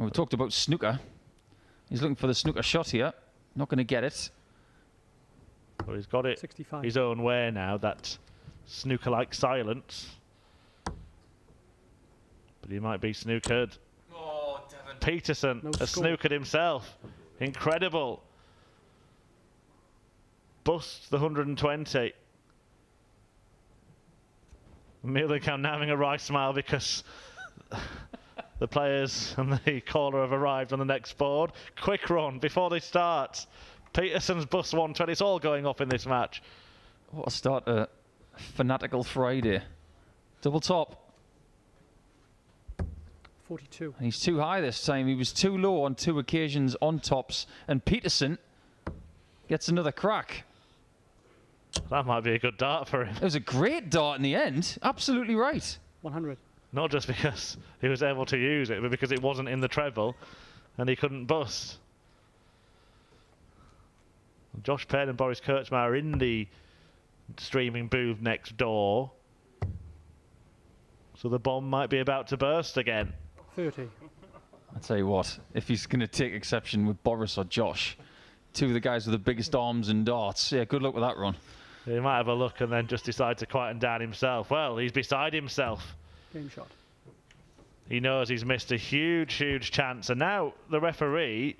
Well, we talked about snooker. He's looking for the snooker shot here. Not going to get it. Well, he's got it 65. his own way now, that snooker-like silence. But he might be snookered. Oh, Devon. Peterson No has score. snookered himself. Incredible. Busts the 120. Mielenkamp now having a wry smile because the players and the caller have arrived on the next board. Quick run before they start. Peterson's bust 120. It's all going off in this match. What a start to Fanatical Friday. Double top. 42. And he's too high this time. He was too low on 2 occasions on tops. And Peterson gets another crack. That might be a good dart for him. It was a great dart in the end. Absolutely right. 100. Not just because he was able to use it, but because it wasn't in the treble and he couldn't bust. Josh Payne and Boris Kurtzma are in the streaming booth next door. So the bomb might be about to burst again. 30. I tell you what, if he's going to take exception with Boris or Josh, 2 of the guys with the biggest arms and darts, yeah, good luck with that run. He might have a look and then just decide to quieten down himself. Well, he's beside himself. Game shot. He knows he's missed a huge, huge chance. And now the referee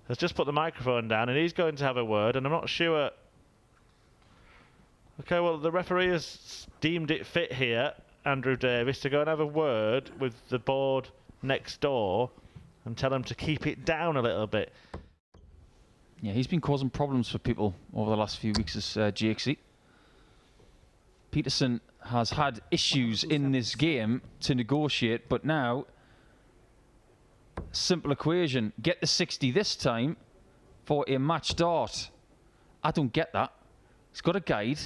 has just put the microphone down and he's going to have a word. And I'm not sure... Okay, well, the referee has deemed it fit here, Andrew Davis, to go and have a word with the board next door and tell him to keep it down a little bit. Yeah, he's been causing problems for people over the last few weeks as GXE. Peterson has had issues in this game to negotiate, but now, simple equation, get the 60 this time for a match dart. I don't get that. He's got a guide.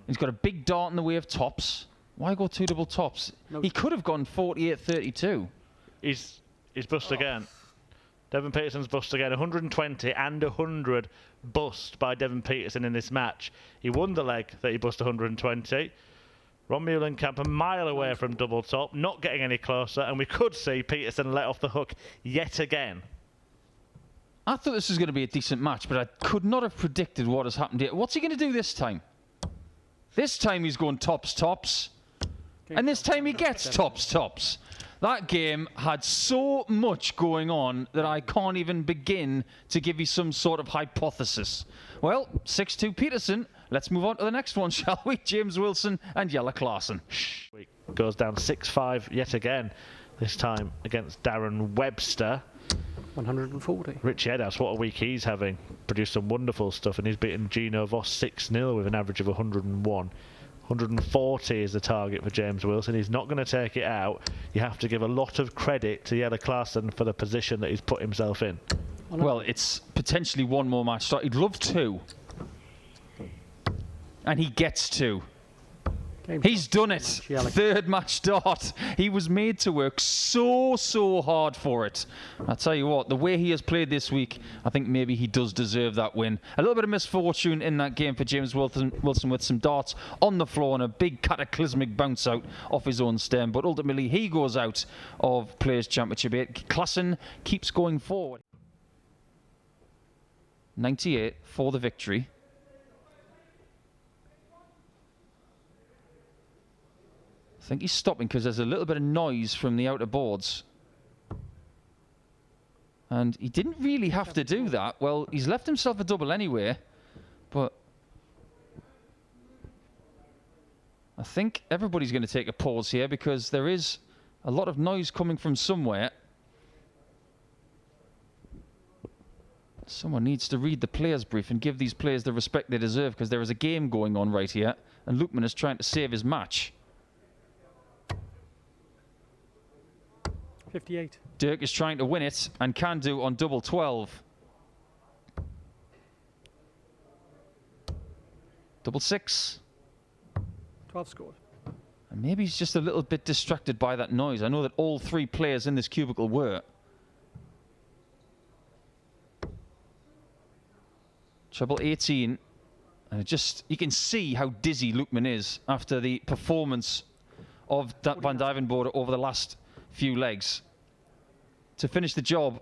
He's got a big dart in the way of tops. Why go 2 double tops? No. He could have gone 48-32. He's bust again. Devon Peterson's bust again. 120 and 100 bust by Devon Peterson in this match. He won the leg that he bust 120. Ron Mielenkamp a mile away from double top, not getting any closer, and we could see Peterson let off the hook yet again. I thought this was going to be a decent match, but I could not have predicted what has happened here. What's he going to do this time? This time he's going tops, tops. And this time he gets tops, tops. That game had so much going on that I can't even begin to give you some sort of hypothesis. Well, 6-2 Peterson. Let's move on to the next one, shall we? James Wilson and Yella Clarsen. Goes down 6-5 yet again, this time against Darren Webster. 140. Rich Edhouse, what a week he's having. Produced some wonderful stuff, and he's beaten Gino Voss 6-0 with an average of 101. 140 is the target for James Wilson. He's not going to take it out. You have to give a lot of credit to Yella Clarsen for the position that he's put himself in. Well, it's potentially 1 more match start. He'd love 2. And he gets 2. He's done it. 3rd match start. He was made to work so hard for it. I tell you what, the way he has played this week, I think maybe he does deserve that win. A little bit of misfortune in that game for James Wilson with some darts on the floor and a big cataclysmic bounce out off his own stem. But ultimately, he goes out of Players' Championship 8. Clarsen keeps going forward. 98 for the victory. I think he's stopping because there's a little bit of noise from the outer boards. And he didn't really have to do that. Well, he's left himself a double anyway. But I think everybody's going to take a pause here because there is a lot of noise coming from somewhere. Someone needs to read the players' brief and give these players the respect they deserve because there is a game going on right here. And Lukman is trying to save his match. 58. Dirk is trying to win it and can do on double 12. Double 6. 12 scored. And maybe he's just a little bit distracted by that noise. I know that all 3 players in this cubicle were. Treble 18. And you can see how dizzy Lukman is after the performance of that Van Duijvenbode over the last few legs. to finish the job.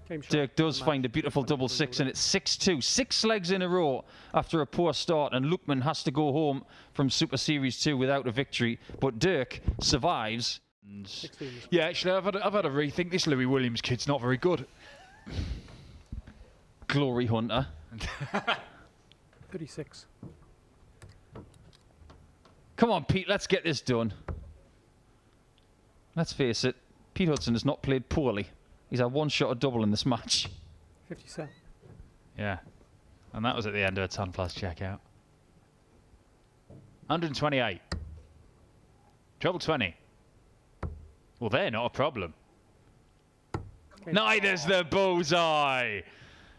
Game shot. Dirk does find a beautiful double six, and it's 6-2. 6 legs in a row after a poor start, and Lukman has to go home from Super Series 2 without a victory. But Dirk survives. 16. Yeah, actually, I've had a rethink. This Louis Williams kid's not very good. Glory Hunter. 36. Come on, Pete, let's get this done. Let's face it, Pete Hudson has not played poorly. He's had one shot at double in this match. 57. Yeah. And that was at the end of a ton plus checkout. 128. Treble 20. Well, they're not a problem. Neither's the bullseye.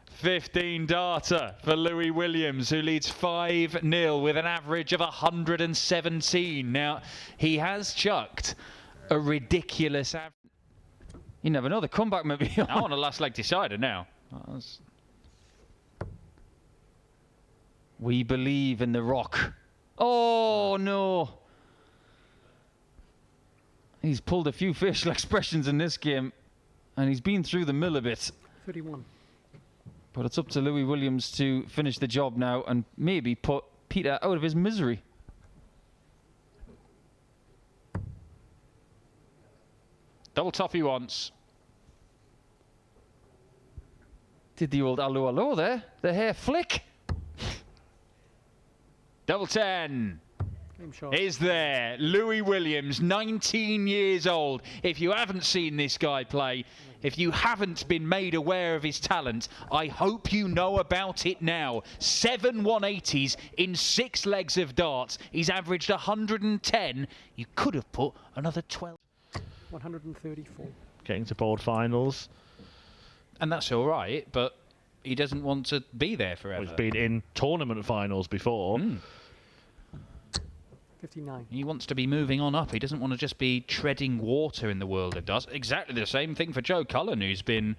15 darter for Louis Williams, who leads 5-0 with an average of 117. Now, he has chucked a ridiculous average. You never know, the comeback may be on. I want a last leg decider now. We believe in the Rock. Oh, no. He's pulled a few facial expressions in this game, and he's been through the mill a bit. 31. But it's up to Louis Williams to finish the job now and maybe put Peter out of his misery. Double top he wants. Did the old allo allo there? The hair flick. Double 10 Game shot. is there. Louis Williams, 19 years old. If you haven't seen this guy play, if you haven't been made aware of his talent, I hope you know about it now. 7 180s in 6 legs of darts. He's averaged 110. You could have put another 12. 134. Getting to board finals. And that's all right, but he doesn't want to be there Well, forever. he's been in tournament finals before. 59. He wants to be moving on up. He doesn't want to just be treading water in the world of darts. Exactly the same thing for Joe Cullen, who's been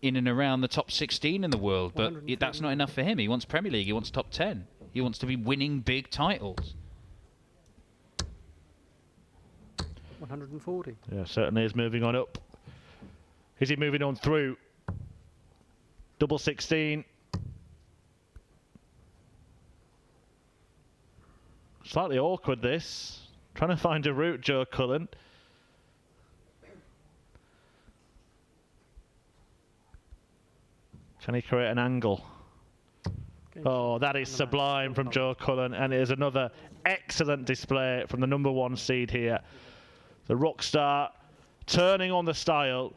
in and around the top 16 in the world. But that's not enough for him. He wants Premier League. He wants top 10. He wants to be winning big titles. 140. Yeah, certainly is moving on up. Is he moving on through? Double 16. Slightly awkward this. Trying to find a route, Joe Cullen. Can he create an angle? Oh, that is sublime from Joe Cullen, and it is another excellent display from the #1 seed here. The rock star turning on the style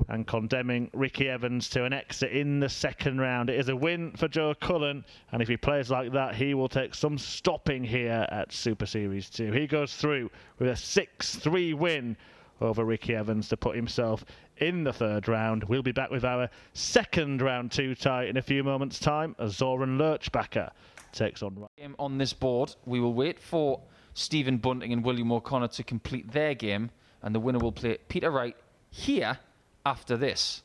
and condemning Ricky Evans to an exit in the second round. It is a win for Joe Cullen, and if he plays like that, he will take some stopping here at Super Series 2. He goes through with a 6-3 win over Ricky Evans to put himself in the third round. We'll be back with our second round 2 tie in a few moments' time as Zoran Lurchbacher takes on Wright. Game on this board, we will wait for Stephen Bunting and William O'Connor to complete their game, and the winner will play Peter Wright here after this.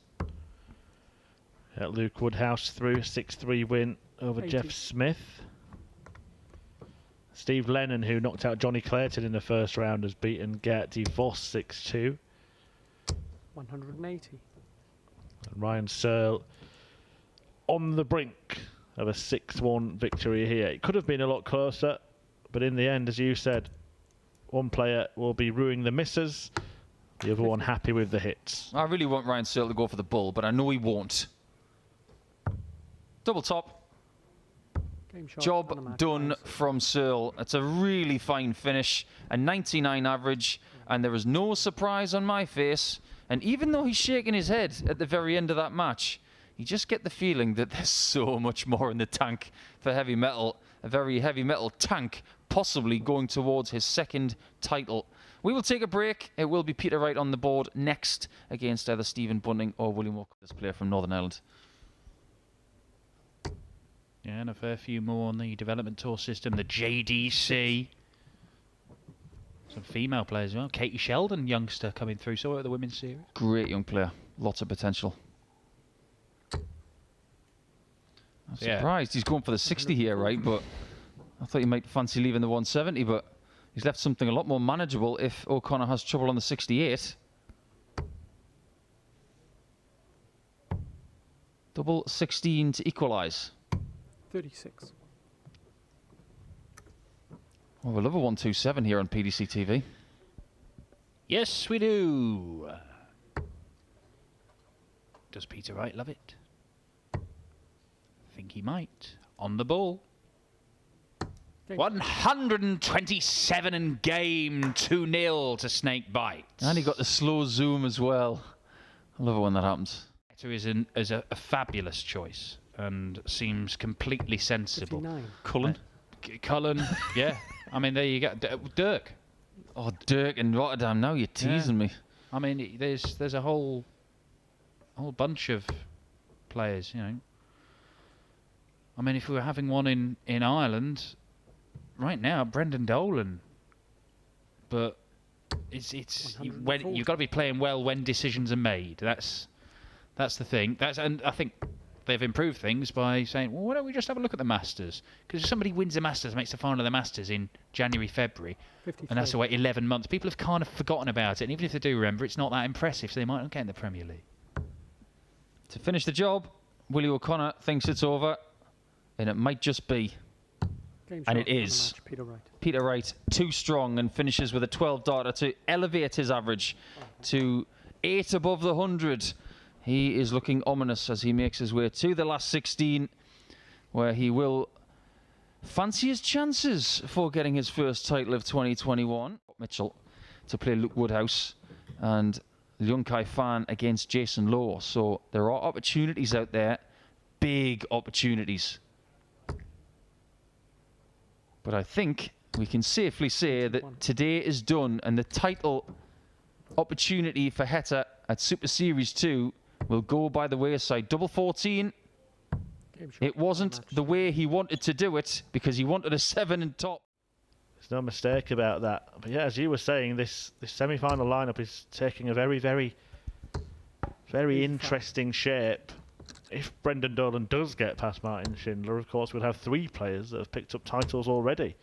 Luke Woodhouse through 6-3 win over 80. Jeff Smith. Steve Lennon, who knocked out Johnny Clayton in the first round, has beaten Gert Voss 6-2. 180. And Ryan Searle on the brink of a 6-1 victory here. It could have been a lot closer, but in the end, as you said, one player will be ruining the misses, the other one happy with the hits. I really want Ryan Searle to go for the bull, but I know he won't. Double top. Game shot. Job done from Searle. It's a really fine finish, a 99 average, and there is no surprise on my face. And even though he's shaking his head at the very end of that match, you just get the feeling that there's so much more in the tank for heavy metal. A very heavy metal tank, possibly going towards his second title. We will take a break. It will be Peter Wright on the board next against either Stephen Bunting or William Walker, this player from Northern Ireland. Yeah, and a fair few more on the development tour system, the JDC. Some female players as well. Katie Sheldon, youngster, coming through. So at the women's series. Great young player. Lots of potential. I'm surprised he's going for the 60 here, right? But I thought he might fancy leaving the 170, but he's left something a lot more manageable if O'Connor has trouble on the 68. Double 16 to equalise. 36. Oh, we love a 127 here on PDC TV. Yes, we do. Does Peter Wright love it? Think he might. On the ball. Game 127 and game, 2-0 to Snakebite. And he got the slow zoom as well. I love it when that happens. Is a fabulous choice and seems completely sensible. 59. Cullen. Cullen, yeah. I mean, there you go. Dirk. Oh, Dirk in Rotterdam. Now you're teasing me. I mean, there's a whole bunch of players, you know. I mean, if we were having one in Ireland right now, Brendan Dolan. But it's when you've got to be playing well when decisions are made. That's the thing. And I think they've improved things by saying, well, why don't we just have a look at the Masters? Because if somebody wins the Masters, makes the final of the Masters in January, February, 53. and that's to wait 11 months, people have kind of forgotten about it. And even if they do remember, it's not that impressive, so they might not get in the Premier League. To finish the job, Willie O'Connor thinks it's over, and it might just be. Game And shot it on the is. match, Peter Wright. Peter Wright, too strong, and finishes with a 12-darter to elevate his average to 8 above the 100. He is looking ominous as he makes his way to the last 16, where he will fancy his chances for getting his first title of 2021. Mitchell to play Luke Woodhouse and Leung Kai Fan against Jason Lowe. So there are opportunities out there, big opportunities. But I think we can safely say that today is done, and the title opportunity for Heta at Super Series 2 will go by the wayside. Double 14. Game shot It on the wasn't match. the way he wanted to do it because he wanted a 7 and top. There's no mistake about that. But yeah, as you were saying, this semi-final lineup is taking a very, very, very interesting shape. If Brendan Dolan does get past Martin Schindler, of course, we'll have 3 players that have picked up titles already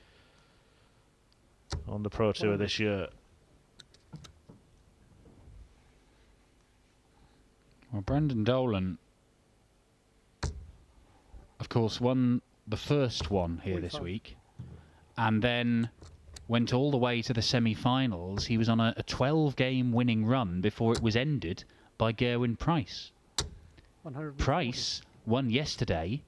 on the Pro Tour this year. Well, Brendan Dolan, of course, won the first one here this 45. week, and then went all the way to the semi-finals. He was on a 12-game winning run before it was ended by Gerwyn Price. 140. Price won yesterday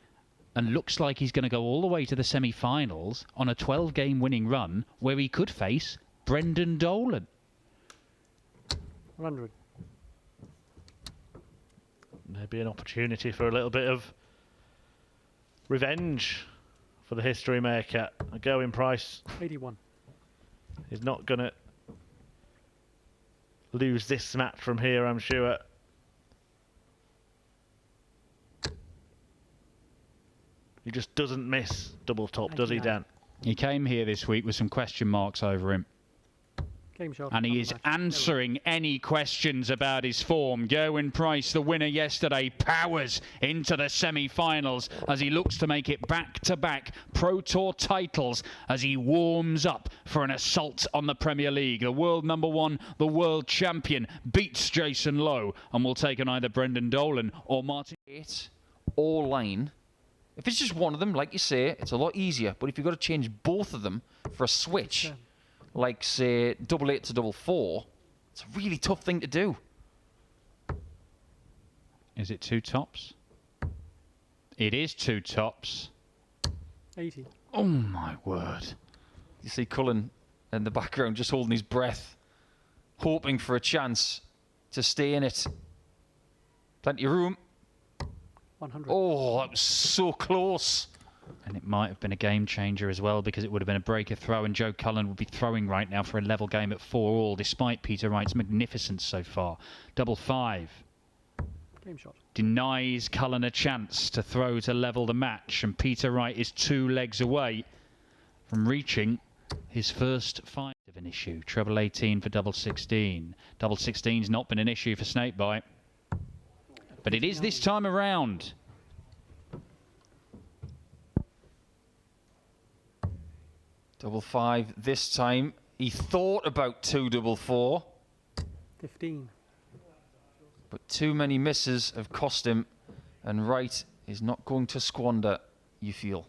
and looks like he's going to go all the way to the semi-finals on a 12-game winning run where he could face Brendan Dolan. 100. Maybe an opportunity for a little bit of revenge for the history maker. Gerwyn Price 81. is not going to lose this match from here, I'm sure. He just doesn't miss double top, does he, 99. Dan? He came here this week with some question marks over him. Game shot And on he the is match. answering any questions about his form. Gerwyn Price, the winner yesterday, powers into the semi-finals as he looks to make it back-to-back Pro Tour titles as he warms up for an assault on the Premier League. The world number 1, the world champion, beats Jason Lowe and will take on either Brendan Dolan or Martin. 8 or line. If it's just one of them, like you say, it's a lot easier. But if you've got to change both of them for a switch, 10. like, say, double 8 to double 4, it's a really tough thing to do. Is it 2 tops? It is 2 tops. 80. Oh my word. You see Cullen in the background just holding his breath, hoping for a chance to stay in it. Plenty of room. 100. Oh, that was so close. And it might have been a game changer as well because it would have been a breaker throw and Joe Cullen would be throwing right now for a level game at 4-all despite Peter Wright's magnificence so far. Double 5 Game shot. denies Cullen a chance to throw to level the match and Peter Wright is 2 legs away from reaching his first 5 of an issue. Treble 18 for double 16. Double 16's not been an issue for Snakebite. But it is this time around. Double 5 this time. He thought about 2 double 4, 15. but too many misses have cost him And Wright is not going to squander, you feel.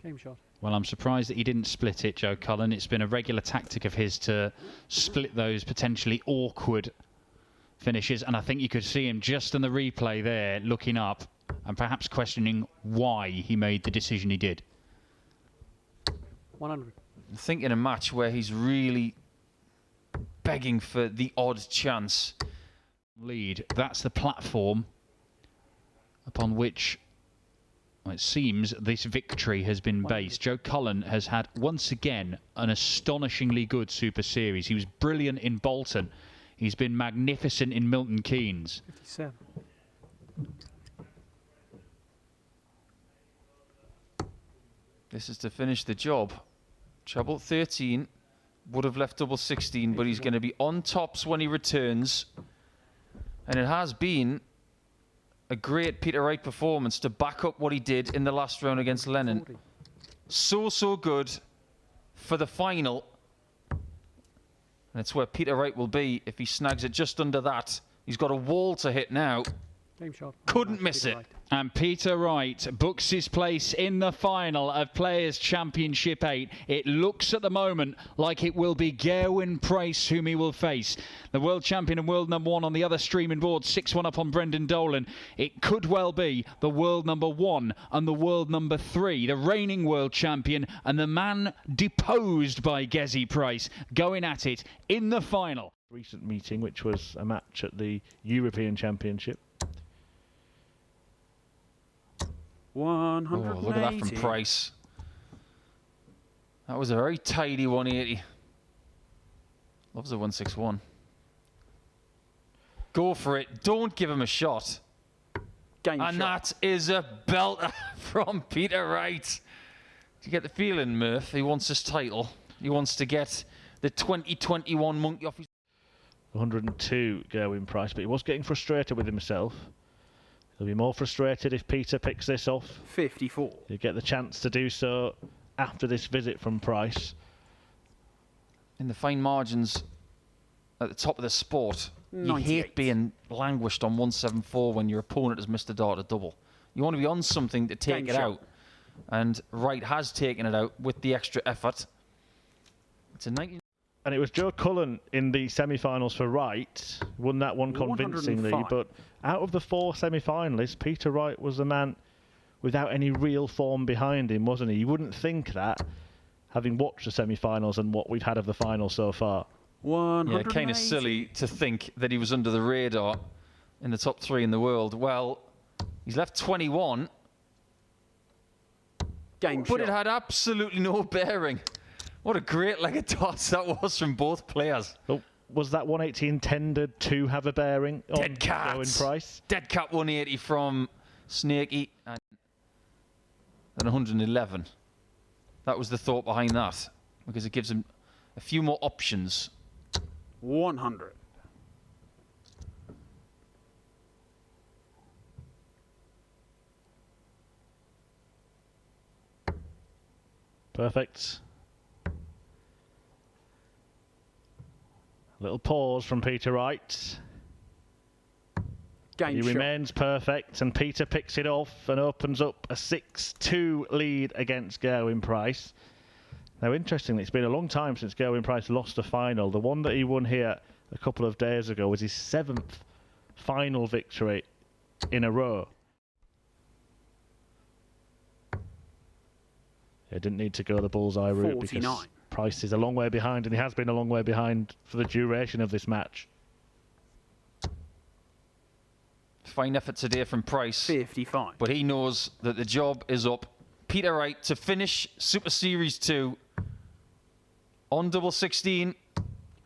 Game shot. Well, I'm surprised that he didn't split it, Joe Cullen. It's been a regular tactic of his to split those potentially awkward finishes, and I think you could see him just in the replay there looking up and perhaps questioning why he made the decision he did. 100. I think in a match where he's really begging for the odd chance. Lead, that's the platform upon which, well, it seems this victory has been based. Joe Cullen has had once again an astonishingly good Super Series. He was brilliant in Bolton. He's been magnificent in Milton Keynes. 57. This is to finish the job. Treble 13 would have left double 16, but he's going to be on tops when he returns. And it has been a great Peter Wright performance to back up what he did in the last round against Lennon. 40. So good for the final. And it's where Peter Wright will be if he snags it just under that. He's got a wall to hit now. Game shot. Couldn't miss Peter it. Wright. And Peter Wright books his place in the final of Players' Championship 8. It looks at the moment like it will be Gerwyn Price whom he will face. The world champion and world number 1 on the other streaming board, 6-1 up on Brendan Dolan. It could well be the world number 1 and the world number 3, the reigning world champion and the man deposed by Gezi Price, going at it in the final. Recent meeting, which was a match at the European Championship. 180. Oh, look at that from Price. That was a very tidy 180. Loves a 161. Go for it. Don't give him a shot. Game And shot. that is a belter from Peter Wright. Do you get the feeling, Murph? He wants his title. He wants to get the 2021 monkey off his... 102 Gerwyn Price, but he was getting frustrated with himself. He'll be more frustrated if Peter picks this off. 54. He'll get the chance to do so after this visit from Price. In the fine margins at the top of the sport, you 98. hate being languished on 174 when your opponent has missed a dart at double. You want to be on something to take Game it shot. out. And Wright has taken it out with the extra effort. It's a 90. And it was Joe Cullen in the semi-finals for Wright. Won that one convincingly. 105. But out of the 4 semi-finalists, Peter Wright was the man without any real form behind him, wasn't he? You wouldn't think that, having watched the semi-finals and what we've had of the final so far. 180. Yeah, kind of silly to think that he was under the radar in the top 3 in the world. Well, he's left 21, Game but it shot. had absolutely no bearing. What a great leg of toss that was from both players. Oh, was that 180 intended to have a bearing on Dead cat. Gerwyn Price? Dead cat 180 from Snakey and 111. That was the thought behind that, because it gives him a few more options. 100. Perfect. Little pause from Peter Wright. Game He shot. remains perfect, and Peter picks it off and opens up a 6-2 lead against Gerwyn Price. Now, interestingly, it's been a long time since Gerwyn Price lost a final. The one that he won here a couple of days ago was his 7th final victory in a row. He didn't need to go the bullseye route because 49. Price is a long way behind, and he has been a long way behind for the duration of this match. Fine effort today from Price, 55. but he knows that the job is up. Peter Wright to finish Super Series 2 on double 16.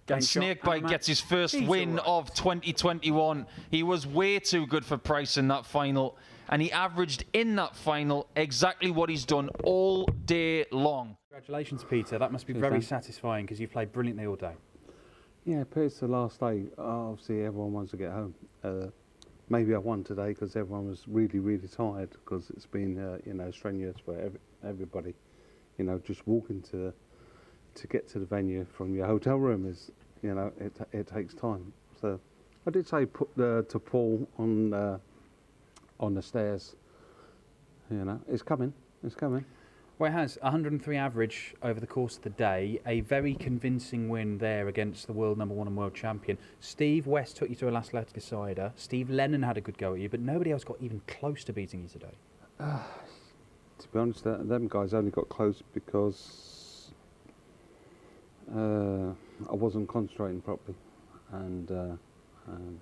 Game And shot. Snakebite gets his first Peter win Wright. of 2021. He was way too good for Price in that final, and he averaged in that final exactly what he's done all day long. Congratulations, Peter. That must be Cheers, very Dan. satisfying because you've played brilliantly all day. Yeah, but it's the last day. Obviously, everyone wants to get home. Maybe I won today because everyone was really, really tired because it's been, strenuous for everybody. Just walking to get to the venue from your hotel room is, it takes time. So I did say put to Paul on the stairs. You know, it's coming. It's coming. Well, it has 103 average over the course of the day. A very convincing win there against the world #1 and world champion. Steve West took you to a last leg decider. Steve Lennon had a good go at you, but nobody else got even close to beating you today. To be honest, them guys only got close because I wasn't concentrating properly, and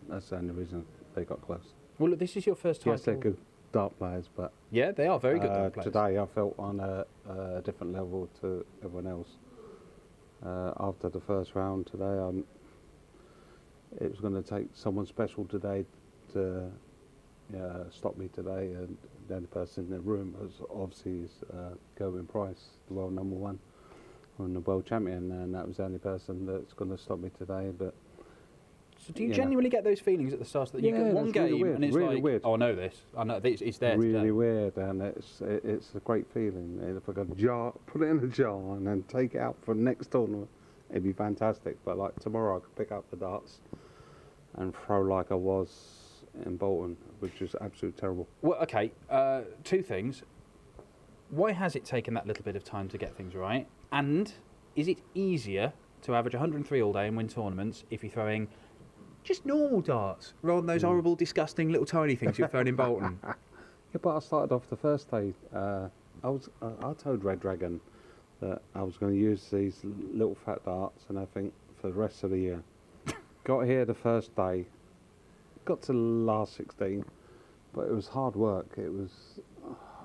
that's the only reason they got close. Well, look, this is your first title. Yes, they're good dart players, but Yeah, they are very good dart players. today I felt on a different level to everyone else. After the first round today, it was going to take someone special today to stop me today, and the only person in the room was obviously Gerwin Price, the world #1 and the world champion, and that was the only person that's going to stop me today. But So do you genuinely get those feelings at the start that you get one that's game really weird, and it's really like, weird. oh, I know this, I know this, it's there really today. weird, and it's a great feeling. And if I could put it in a jar and then take it out for the next tournament, it'd be fantastic. But like tomorrow, I could pick up the darts and throw like I was in Bolton, which is absolutely terrible. Well, okay, two things. Why has it taken that little bit of time to get things right? And is it easier to average 103 all day and win tournaments if you're throwing just normal darts rather than those horrible, disgusting little tiny things you're throwing in Bolton? Yeah, but I started off the first day. I told Red Dragon that I was going to use these little fat darts and everything for the rest of the year. Got here the first day, got to the last 16, but it was hard work. It was,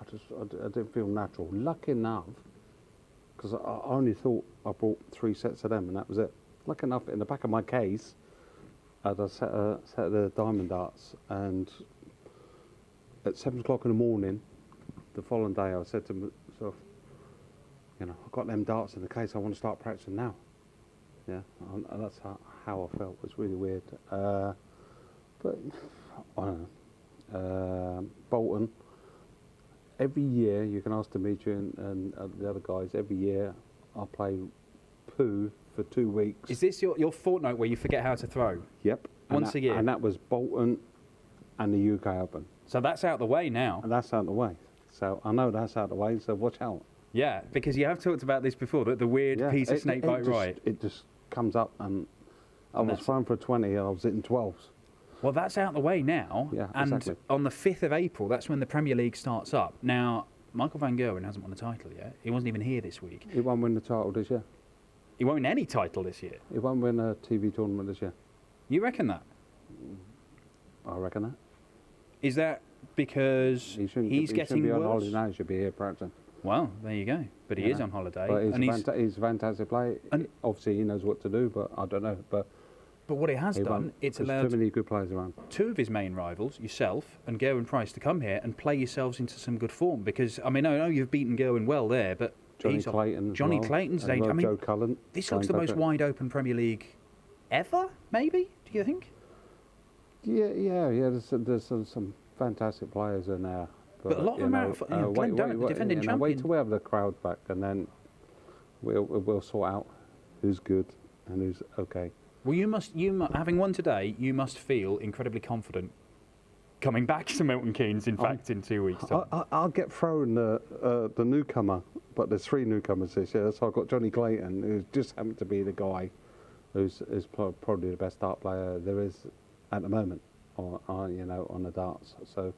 I didn't feel natural. Lucky enough, because I only thought I brought 3 sets of them and that was it. Lucky enough, in the back of my case, I had a set of the diamond darts, and at 7 o'clock in the morning, the following day, I said to myself, you know, I've got them darts in the case, I want to start practicing now. Yeah, and that's how I felt. It was really weird. But, I don't know. Bolton, every year, you can ask Dimitri and the other guys, every year I play poo for 2 weeks. Is this your fortnight where you forget how to throw? Yep. Once a year? And that was Bolton and the UK Open. So that's out the way now. And that's out of the way. So I know that's out of the way, so watch out. Yeah, because you have talked about this before, the weird piece of snakebite right. It just comes up, and I was that's- throwing for 20 and I was hitting 12s. Well, that's out the way now. Yeah, and exactly. on the 5th of April, that's when the Premier League starts up. Now, Michael van Gerwen hasn't won a title yet. He wasn't even here this week. He won't win the title this year. He won't win any title this year. He won't win a TV tournament this year. You reckon that? I reckon that. Is that because He shouldn't getting be on worse? holiday now. He should be here practicing. Well, there you go. But he You is know. on holiday. But and he's a fantastic player. And- Obviously, he knows what to do, but I don't know. But but what it has he done, won't. it's There's allowed too many good players around. 2 of his main rivals, yourself and Gerwin Price, to come here and play yourselves into some good form. Because, I mean, I know you've beaten Gerwin well there, but Johnny he's Clayton. as Johnny well, Clayton's as age. well, I mean, Joe Cullen. this looks the playing most better. wide open Premier League ever, maybe? Do you think? Yeah. There's some fantastic players in there. But a lot of them are Glenn Durrant, the defending Wait champion. till we have the crowd back, and then we'll sort out who's good and who's okay. Well, having won today, you must feel incredibly confident coming back to Milton Keynes, in fact, in 2 weeks' time. I'll get thrown the newcomer, but there's 3 newcomers this year. So I've got Johnny Clayton, who just happened to be the guy who's probably the best dart player there is at the moment, on the darts. So,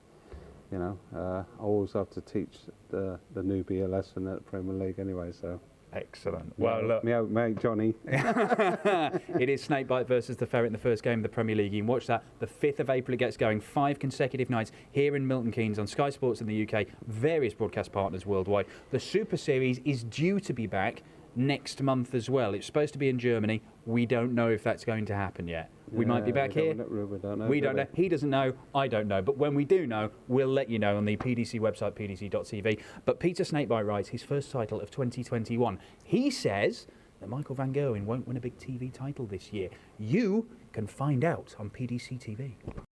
I always have to teach the newbie a lesson at the Premier League anyway. So. Excellent. Well, look. Me out, mate, Johnny. It is Snakebite versus the Ferret in the first game of the Premier League. You can watch that the 5th of April. It gets going 5 consecutive nights here in Milton Keynes on Sky Sports in the UK, various broadcast partners worldwide. The Super Series is due to be back next month as well. It's supposed to be in Germany. We don't know if that's going to happen yet. We might be back here. We don't know. We don't know. He doesn't know. I don't know. But when we do know, we'll let you know on the PDC website, pdc.tv. But Peter Snakebite writes his first title of 2021. He says that Michael van Gerwen won't win a big TV title this year. You can find out on PDC TV.